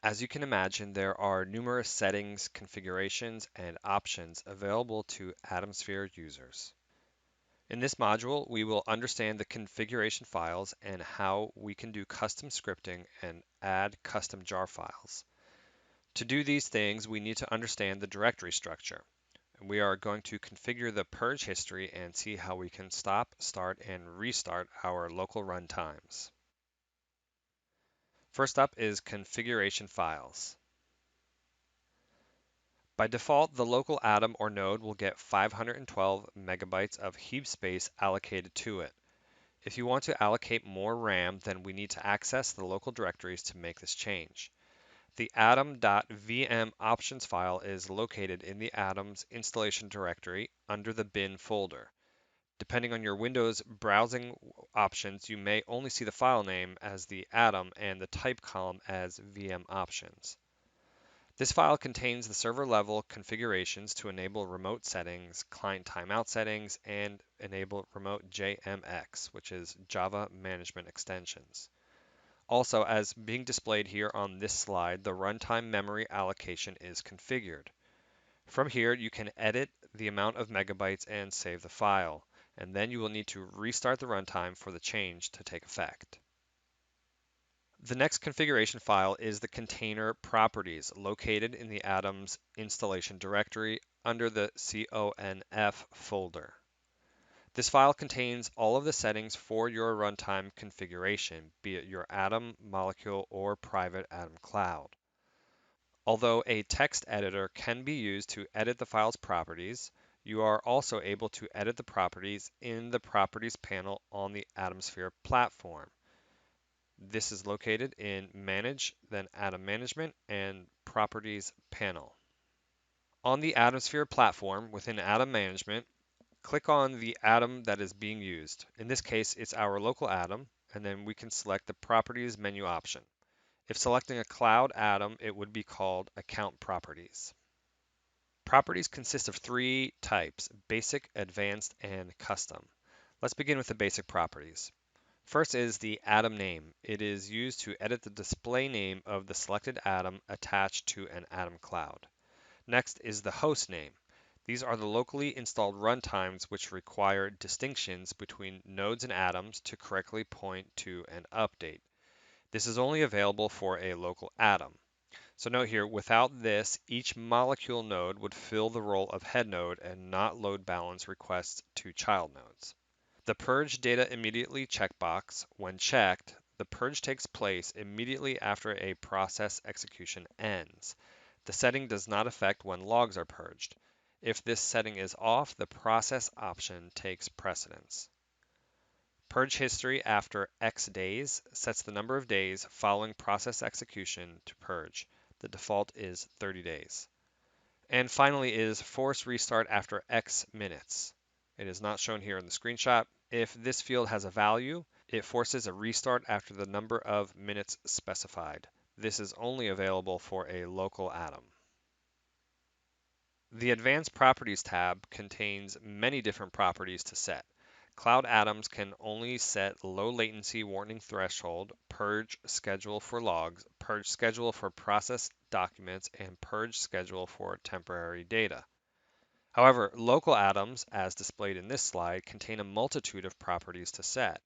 As you can imagine, there are numerous settings, configurations, and options available to AtomSphere users. In this module, we will understand the configuration files and how we can do custom scripting and add custom jar files. To do these things, we need to understand the directory structure. We are going to configure the purge history and see how we can stop, start, and restart our local runtimes. First up is configuration files. By default, the local atom or node will get 512 megabytes of heap space allocated to it. If you want to allocate more RAM, then we need to access the local directories to make this change. The atom.vm options file is located in the Atom's installation directory under the bin folder. Depending on your Windows browsing options, you may only see the file name as the Atom and the type column as VM options. This file contains the server level configurations to enable remote settings, client timeout settings, and enable remote JMX, which is Java Management Extensions. Also, as being displayed here on this slide, the runtime memory allocation is configured. From here, you can edit the amount of megabytes and save the file, and then you will need to restart the runtime for the change to take effect. The next configuration file is the container properties located in the Atom's installation directory under the conf folder. This file contains all of the settings for your runtime configuration, be it your Atom, molecule, or private Atom cloud. Although a text editor can be used to edit the file's properties, you are also able to edit the properties in the Properties panel on the AtomSphere platform. This is located in Manage, then Atom Management, and Properties panel. On the AtomSphere platform within Atom Management, click on the atom that is being used. In this case, it's our local atom, and then we can select the Properties menu option. If selecting a cloud atom, it would be called Account Properties. Properties consist of three types: basic, advanced, and custom. Let's begin with the basic properties. First is the atom name. It is used to edit the display name of the selected atom attached to an atom cloud. Next is the host name. These are the locally installed runtimes which require distinctions between nodes and atoms to correctly point to an update. This is only available for a local atom. So note here, without this, each molecule node would fill the role of head node and not load balance requests to child nodes. The Purge Data Immediately checkbox, when checked, the purge takes place immediately after a process execution ends. The setting does not affect when logs are purged. If this setting is off, the process option takes precedence. Purge history after X days sets the number of days following process execution to purge. The default is 30 days. And finally is force restart after X minutes. It is not shown here in the screenshot. If this field has a value, it forces a restart after the number of minutes specified. This is only available for a local atom. The Advanced Properties tab contains many different properties to set. Cloud Atoms can only set low latency warning threshold, purge schedule for logs, purge schedule for processed documents, and purge schedule for temporary data. However, local atoms, as displayed in this slide, contain a multitude of properties to set.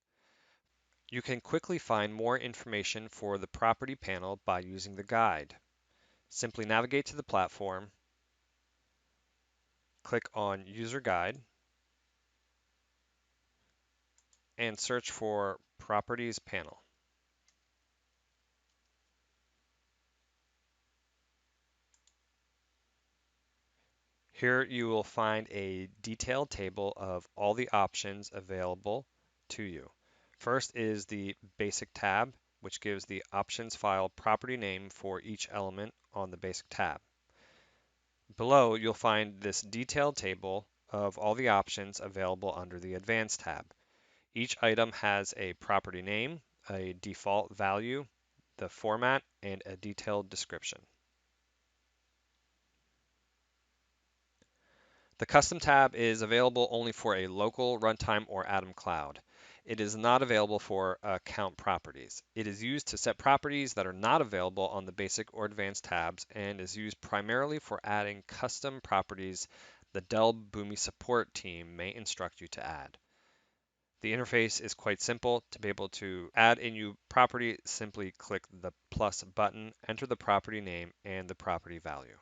You can quickly find more information for the property panel by using the guide. Simply navigate to the platform, click on User Guide, and search for Properties panel. Here you will find a detailed table of all the options available to you. First is the Basic tab, which gives the options file property name for each element on the Basic tab. Below, you'll find this detailed table of all the options available under the Advanced tab. Each item has a property name, a default value, the format, and a detailed description. The Custom tab is available only for a local runtime or Atom cloud. It is not available for account properties. It is used to set properties that are not available on the basic or advanced tabs and is used primarily for adding custom properties the Dell Boomi support team may instruct you to add. The interface is quite simple. To be able to add a new property, simply click the plus button, enter the property name and the property value.